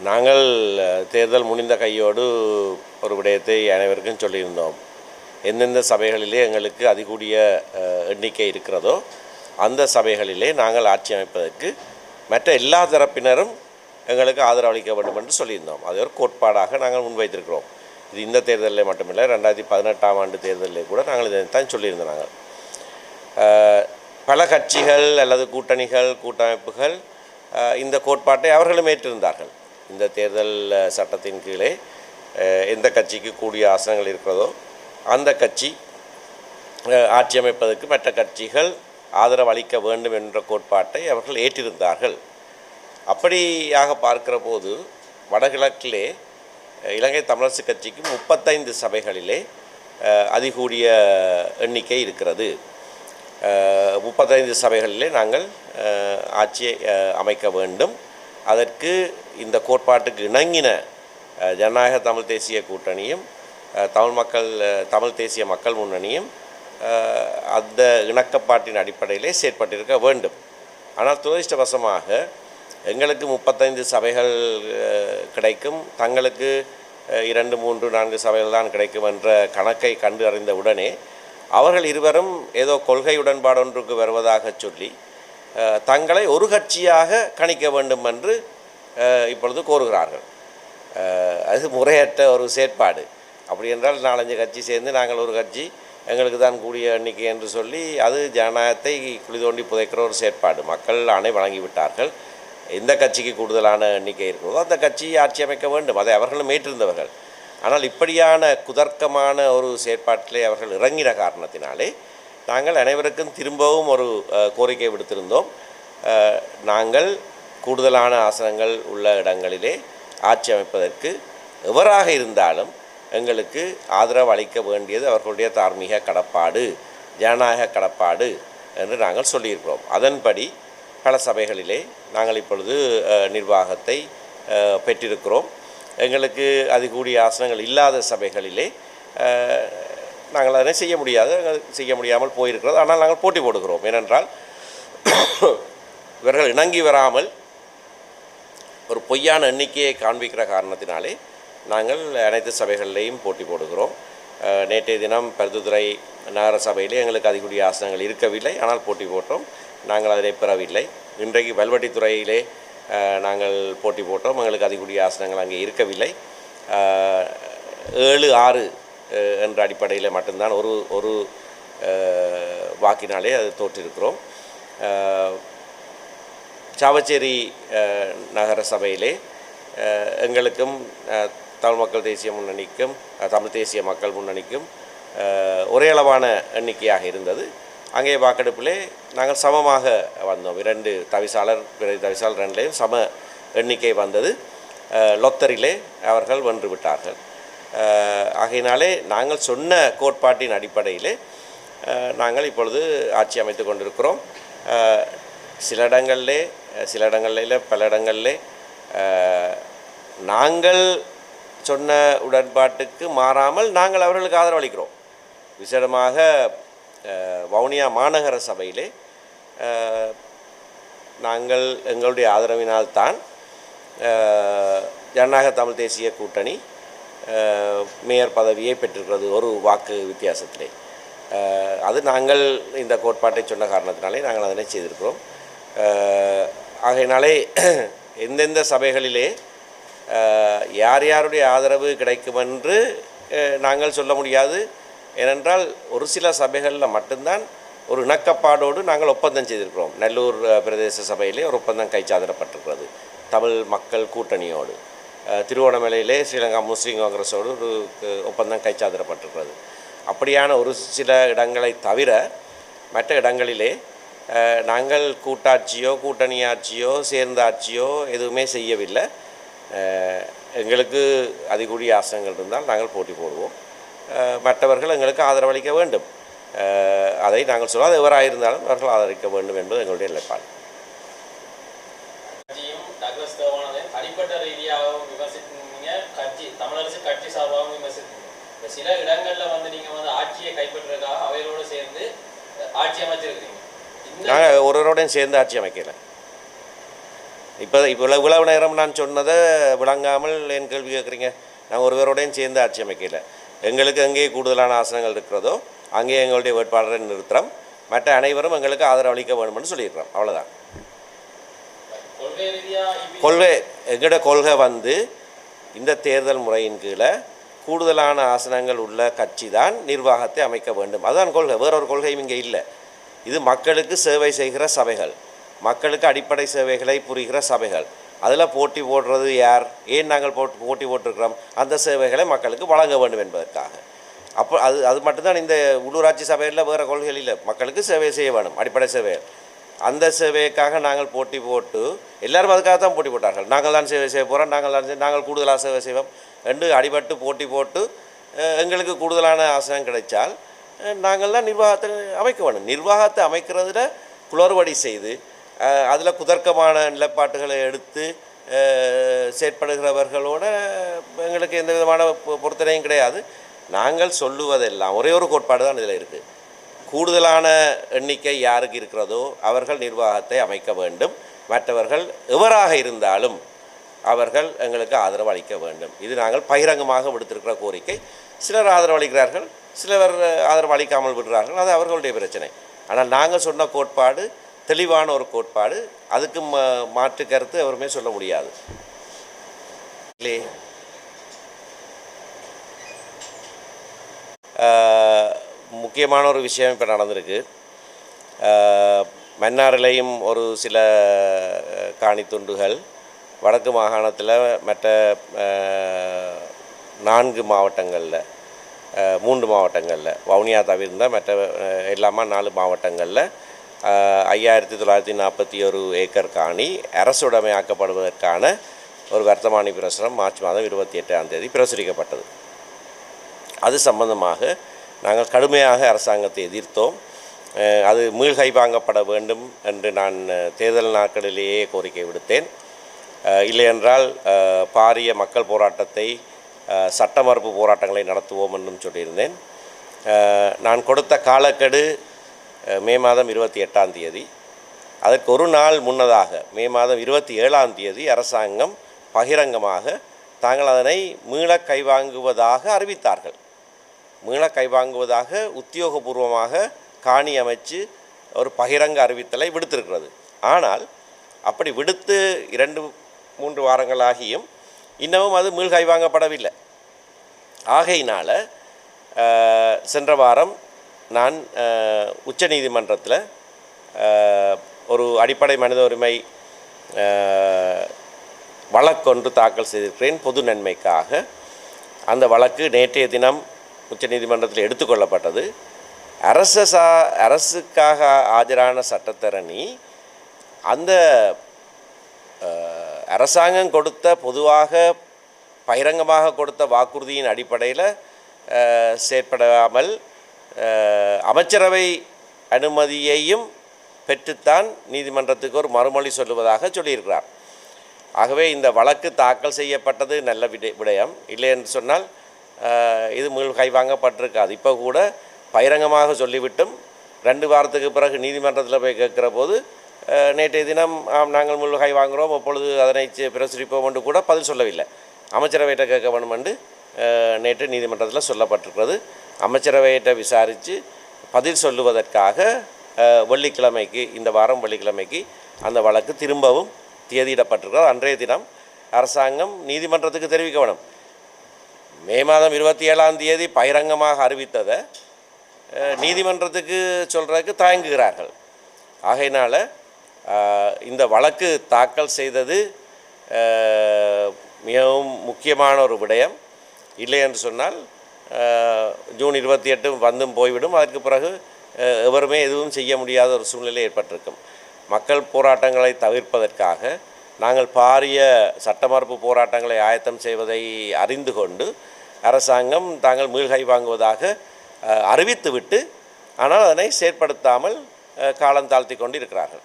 நாங்கள் தேர்தல் முடிந்த கையோடு ஒரு விடயத்தை அனைவருக்கும் சொல்லியிருந்தோம். எந்தெந்த சபைகளிலே எங்களுக்கு அதிகூடிய எண்ணிக்கை இருக்கிறதோ அந்த சபைகளிலே நாங்கள் ஆட்சி அமைப்பதற்கு மற்ற எல்லா தரப்பினரும் எங்களுக்கு ஆதரவு அளிக்க வேண்டும் என்று சொல்லியிருந்தோம். அது ஒரு கோட்பாடாக நாங்கள் முன்வைத்திருக்கிறோம். இது இந்த தேர்தலில் மட்டுமில்லை, 2018ஆம் ஆண்டு தேர்தலில் கூட நாங்கள் இதைத்தான் சொல்லியிருந்தோம். நாங்கள் பல கட்சிகள் அல்லது கூட்டணிகள் கூட்டமைப்புகள் இந்த கோட்பாட்டை அவர்களும் ஏற்றிருந்தார்கள். இந்த தேர்தல் சட்டத்தின் கீழே எந்த கட்சிக்கு கூடிய ஆசனங்கள் இருக்கிறதோ அந்த கட்சி ஆட்சி அமைப்பதற்கு மற்ற கட்சிகள் ஆதரவு அளிக்க வேண்டும் என்ற கோட்பாட்டை அவர்கள் ஏற்றிருந்தார்கள். அப்படியாக பார்க்கிற போது வடகிழக்கிலே இலங்கை தமிழரசு கட்சிக்கு 35 சபைகளிலே அதிகூடிய எண்ணிக்கை இருக்கிறது. 35 சபைகளிலே நாங்கள் ஆட்சியை அமைக்க வேண்டும். அதற்கு இந்த கோட்பாட்டுக்கு இணங்கின ஜனநாயக தமிழ் தேசிய கூட்டணியும் தமிழ் தேசிய மக்கள் முன்னணியும் அந்த இணக்கப்பாட்டின் அடிப்படையிலே செயற்பட்டிருக்க வேண்டும். ஆனால் துரதிர்ஷ்டவசமாக எங்களுக்கு 35 சபைகள் கிடைக்கும், தங்களுக்கு 2, 3, 4 சபைகள் தான் கிடைக்கும் என்ற கணக்கை கண்டு அறிந்த உடனே அவர்கள் இருவரும் ஏதோ கொள்கை உடன்பாடு ஒன்றுக்கு வருவதாக சொல்லி தங்களை ஒரு கட்சியாக கணிக்க வேண்டும் என்று இப்பொழுது கோருகிறார்கள். அது முறையற்ற ஒரு செயற்பாடு. அப்படி என்றால் 4-5 கட்சி சேர்ந்து நாங்கள் ஒரு கட்சி எங்களுக்கு தான் கூடிய எண்ணிக்கை என்று சொல்லி அது ஜனநாயகத்தை குழி தோண்டி புதைக்கிற ஒரு செயற்பாடு. மக்கள் ஆணை வழங்கிவிட்டார்கள். எந்த கட்சிக்கு கூடுதலான எண்ணிக்கை இருக்கிறதோ அந்த கட்சி ஆட்சி அமைக்க வேண்டும். அதை அவர்களும் ஏற்றிருந்தவர்கள். ஆனால் இப்படியான குதர்க்கமான ஒரு செயற்பாட்டிலே அவர்கள் இறங்கின காரணத்தினாலே நாங்கள் அனைவருக்கும் திரும்பவும் ஒரு கோரிக்கை விடுத்திருந்தோம். நாங்கள் கூடுதலான ஆசனங்கள் உள்ள இடங்களிலே ஆட்சி அமைப்பதற்கு எவராக இருந்தாலும் எங்களுக்கு ஆதரவு அளிக்க வேண்டியது அவர்களுடைய தார்மீக கடப்பாடு, ஜனநாயக கடப்பாடு என்று நாங்கள் சொல்லியிருக்கிறோம். அதன்படி பல சபைகளிலே நாங்கள் இப்பொழுது நிர்வாகத்தை பெற்றிருக்கிறோம். எங்களுக்கு அதிகூடிய ஆசனங்கள் இல்லாத சபைகளிலே நாங்கள் அதனை செய்ய முடியாமல் போயிருக்கிறது. ஆனால் நாங்கள் போட்டி போடுகிறோம். ஏனென்றால் இவர்கள் இணங்கி வராமல் ஒரு பொய்யான எண்ணிக்கையை காண்பிக்கிற காரணத்தினாலே நாங்கள் அனைத்து சபைகளிலேயும் போட்டி போடுகிறோம். நேற்றைய தினம் பருத்தித்துறை நகர சபையிலே எங்களுக்கு அதிகூடிய ஆசனங்கள் இருக்கவில்லை, ஆனால் போட்டி போட்டோம். நாங்கள் அதனை பெறவில்லை. இன்றைக்கு வல்வெட்டித்துறையிலே நாங்கள் போட்டி போட்டோம். எங்களுக்கு அதிகூடிய ஆசனங்கள் அங்கே இருக்கவில்லை. 7-6 என்ற அடிப்படையில் மட்டும்தான் ஒரு வாக்கினாலே அது தோற்றிருக்கிறோம். சாவச்சேரி நகர சபையிலே எங்களுக்கும் தமிழ் மக்கள் தேசிய முன்னணிக்கும் தமிழ் தேசிய மக்கள் முன்னணிக்கும் ஒரே அளவான எண்ணிக்கையாக இருந்தது. அங்கே வாக்கெடுப்பிலே நாங்கள் சமமாக வந்தோம். 2 தவிசாளர் பிரதி தவிசாளர் 2லேயும் சம எண்ணிக்கை வந்தது. லொத்தரிலே அவர்கள் வென்று விட்டார்கள். ஆகையினாலே நாங்கள் சொன்ன கோட்பாட்டின் அடிப்படையிலே நாங்கள் இப்பொழுது ஆட்சி அமைத்து கொண்டிருக்கிறோம். சில இடங்களில் பல இடங்களில் நாங்கள் சொன்ன உடன்பாட்டுக்கு மாறாமல் நாங்கள் அவர்களுக்கு ஆதரவு அளிக்கிறோம். விசேடமாக வவுனியா மாநகர சபையிலே நாங்கள் எங்களுடைய ஆதரவினால்தான் ஜனநாயக தமிழ் தேசிய கூட்டணி மேயர் பதவியை பெற்றிருக்கிறது, ஒரு வாக்கு வித்தியாசத்திலே. அது நாங்கள் இந்த கோட்பாட்டை சொன்ன காரணத்தினாலே நாங்கள் அதனை செய்திருக்கிறோம். ஆகையினாலே எந்தெந்த சபைகளிலே யார் யாருடைய ஆதரவு கிடைக்குமென்று நாங்கள் சொல்ல முடியாது. ஏனென்றால் ஒரு சில சபைகளில் மட்டும்தான் ஒரு இணக்கப்பாடோடு நாங்கள் ஒப்பந்தம் செய்திருக்கிறோம். நல்லூர் பிரதேச சபையிலே ஒரு ஒப்பந்தம் கைச்சாதிடப்பட்டிருக்கிறது தமிழ் மக்கள் கூட்டணியோடு. திருவோணமலையிலே ஸ்ரீலங்கா முஸ்லீம் காங்கிரஸோடு ஒரு ஒப்பந்தம் கைச்சாதிடப்பட்டிருக்கிறது. அப்படியான ஒரு சில இடங்களை தவிர மற்ற இடங்களிலே நாங்கள் கூட்டாட்சியோ கூட்டணி ஆட்சியோ சேர்ந்த ஆட்சியோ எதுவுமே செய்யவில்லை. எங்களுக்கு அதிகூடிய ஆசனங்கள் இருந்தால் நாங்கள் போட்டி போடுவோம். மற்றவர்கள் எங்களுக்கு ஆதரவளிக்க வேண்டும். அதை நாங்கள் சொல்லாது எவராக இருந்தாலும் அவர்கள் ஆதரிக்க வேண்டும் என்பது எங்களுடைய நிலைப்பாடு. தனிப்பட்ட ரீதியாக விமர்சித்தீங்க, கட்சி தமிழரசு கட்சி சார்பாகவும் விமர்சித்தீங்க. சில இடங்களில் நீங்கள் ஆட்சியை கைப்பற்றுறதுக்காக அவையோடு சேர்ந்து ஆட்சி அமைச்சிருக்கிறீங்க. நாங்கள் ஒருவரோடையும் சேர்ந்து ஆட்சி அமைக்கலை. இப்போ இவ்வளவு நேரம் நான் சொன்னதை விளங்காமல் என் கேள்வி கேட்குறீங்க. நாங்கள் ஒருவரோடையும் சேர்ந்து ஆட்சி அமைக்கல. எங்களுக்கு எங்கே கூடுதலான ஆசனங்கள் இருக்கிறதோ அங்கே எங்களுடைய வேட்பாளரை நிறுத்துகிறோம். மற்ற அனைவரும் எங்களுக்கு ஆதரவு அளிக்க வேணும்னு சொல்லிடுறோம். அவ்வளோதான். எங்களோட கொள்கை வந்து இந்த தேர்தல் முறையின் கீழே கூடுதலான ஆசனங்கள் உள்ள கட்சி தான் நிர்வாகத்தை அமைக்க வேண்டும். அதுதான் கொள்கை. வேறொரு கொள்கையும் இங்கே இல்லை. இது மக்களுக்கு சேவை செய்கிற சபைகள், மக்களுக்கு அடிப்படை சேவைகளை புரிகிற சபைகள். அதில் போட்டி போடுறது யார்? ஏன் நாங்கள் போட்டி போட்டிருக்கிறோம்? அந்த சேவைகளை மக்களுக்கு வழங்க வேண்டும் என்பதற்காக. அப்போ அது மட்டும்தான். இந்த உள்ளூராட்சி சபைகளில் வேறு கொள்கைகள் இல்லை. மக்களுக்கு சேவை செய்ய வேணும், அடிப்படை சேவைகள். அந்த சேவைக்காக நாங்கள் போட்டி போட்டு எல்லோரும் அதுக்காக தான் போட்டி போட்டார்கள். நாங்கள் தான் சேவை செய்ய போகிறோம், நாங்கள் கூடுதலாக சேவை செய்வோம் என்று அடிபட்டு போட்டி போட்டு எங்களுக்கு கூடுதலான ஆசனம் கிடைச்சால் நாங்கள் தான் நிர்வாகத்தை அமைக்க வேணும். நிர்வாகத்தை அமைக்கிறதுல குளறுபடி செய்து அதில் குதர்க்கமான நிலைப்பாட்டுகளை எடுத்து செயற்படுகிறவர்களோட எங்களுக்கு எந்த விதமான பொறுத்தனையும் கிடையாது. நாங்கள் சொல்லுவதெல்லாம் ஒரே ஒரு கோட்பாடு தான் இதில் இருக்குது. கூடுதலான எண்ணிக்கை யாருக்கு இருக்கிறதோ அவர்கள் நிர்வாகத்தை அமைக்க வேண்டும். மற்றவர்கள் எவராக இருந்தாலும் அவர்கள் எங்களுக்கு ஆதரவு அளிக்க வேண்டும். இது நாங்கள் பகிரங்கமாக விடுத்திருக்கிற கோரிக்கை. சிலர் ஆதரவு அளிக்கிறார்கள், சிலர் ஆதரவு அளிக்காமல் விடுறார்கள். அது அவர்களுடைய பிரச்சனை. ஆனால் நாங்கள் சொன்ன கோட்பாடு தெளிவான ஒரு கோட்பாடு. அதுக்கு மாற்று கருத்து அவருமே சொல்ல முடியாது. இல்லையே? முக்கியமான ஒரு விஷயம் இப்போ நடந்திருக்கு. மன்னாரிலையும் ஒரு சில காணி துண்டுகள் வடக்கு மாகாணத்தில் மற்ற 4 மாவட்டங்களில் 3 மாவட்டங்களில் வவுனியா தவிர்ந்த மற்ற எல்லாமே 4 மாவட்டங்களில் 5941 ஏக்கர் காணி அரசுடைமையாக்கப்படுவதற்கான ஒரு வர்த்தமானி பிரசுரம் மார்ச் மாதம் 28ஆம் தேதி பிரசுரிக்கப்பட்டது. அது சம்பந்தமாக நாங்கள் கடுமையாக அரசாங்கத்தை எதிர்த்தோம். அது மீள்கை வாங்கப்பட வேண்டும் என்று நான் தேர்தல் நாட்களிலேயே கோரிக்கை விடுத்தேன். இல்லையென்றால் பாரிய மக்கள் போராட்டத்தை, சட்ட மறுப்பு போராட்டங்களை நடத்துவோம் என்றும் சொல்லியிருந்தேன். நான் கொடுத்த காலக்கெடு மே மாதம் 28ஆம் தேதி. அதற்கு ஒரு நாள் முன்னதாக மே மாதம் 27ஆம் தேதி அரசாங்கம் பகிரங்கமாக தாங்கள் அதனை மீள கைவாங்குவதாக அறிவித்தார்கள். மீள கைவாங்குவதாக உத்தியோகபூர்வமாக காணி அமைச்சு ஒரு பகிரங்க அறிவித்தலை விடுத்திருக்கிறது. ஆனால் அப்படி விடுத்து 2-3 வாரங்களாகியும் இன்னமும் அது மீள் கைவாங்கப்படவில்லை. ஆகையினால் சென்ற வாரம் நான் உச்ச நீதிமன்றத்தில் ஒரு அடிப்படை மனித உரிமை வழக்கொன்று தாக்கல் செய்திருக்கிறேன் பொது நன்மைக்காக. அந்த வழக்கு நேற்றைய தினம் உச்ச நீதிமன்றத்தில் எடுத்துக்கொள்ளப்பட்டது. அரசுக்காக ஆஜரான சட்டத்தரணி அந்த அரசாங்கம் கொடுத்த பொதுவாக பகிரங்கமாக கொடுத்த வாக்குறுதியின் அடிப்படையில் செயற்படாமல் அமைச்சரவை அனுமதியையும் பெற்றுத்தான் நீதிமன்றத்துக்கு ஒரு மறுமொழி சொல்லுவதாக சொல்லியிருக்கிறார். ஆகவே இந்த வழக்கு தாக்கல் செய்யப்பட்டது நல்ல விடயம். இல்லை என்று சொன்னால் இது மீள் கைவாங்கப்பட்டிருக்காது. இப்போ கூட பகிரங்கமாக சொல்லிவிட்டும் 2 வாரத்துக்கு பிறகு நீதிமன்றத்தில் போய் கேட்குற போது நேற்றைய தினம் நாங்கள் மீள் கை வாங்குகிறோம், அப்பொழுது அதனை பிரசுரிப்போம் என்று கூட பதில் சொல்லவில்லை. அமைச்சரவையிட்ட கேட்க வேண்டும் என்று நேற்று நீதிமன்றத்தில் சொல்லப்பட்டிருக்கிறது. அமைச்சரவையிட்ட விசாரித்து பதில் சொல்லுவதற்காக வெள்ளிக்கிழமைக்கு, இந்த வாரம் வெள்ளிக்கிழமைக்கு அந்த வழக்கு திரும்பவும் தேதியிடப்பட்டிருக்கிறது. அன்றைய தினம் அரசாங்கம் நீதிமன்றத்துக்கு தெரிவிக்க வேணும். மே மாதம் 27ஆம் தேதி பகிரங்கமாக அறிவித்ததை நீதிமன்றத்துக்கு சொல்கிறதுக்கு தயங்குகிறார்கள். ஆகையினால் இந்த வழக்கு தாக்கல் செய்தது மிகவும் முக்கியமான ஒரு விடயம். இல்லை என்று சொன்னால் ஜூன் 28 வந்தும் போய்விடும். அதற்கு பிறகு எவருமே எதுவும் செய்ய முடியாத ஒரு சூழ்நிலை ஏற்பட்டிருக்கும். மக்கள் போராட்டங்களை தவிர்ப்பதற்காக நாங்கள் பாரிய சட்ட மறுப்பு போராட்டங்களை ஆயத்தம் செய்வதை அறிந்து கொண்டு அரசாங்கம் தாங்கள் மீள்கை வாங்குவதாக அறிவித்துவிட்டு ஆனால் அதனை செயற்படுத்தாமல் காலம் தாழ்த்தி கொண்டு இருக்கிறார்கள்.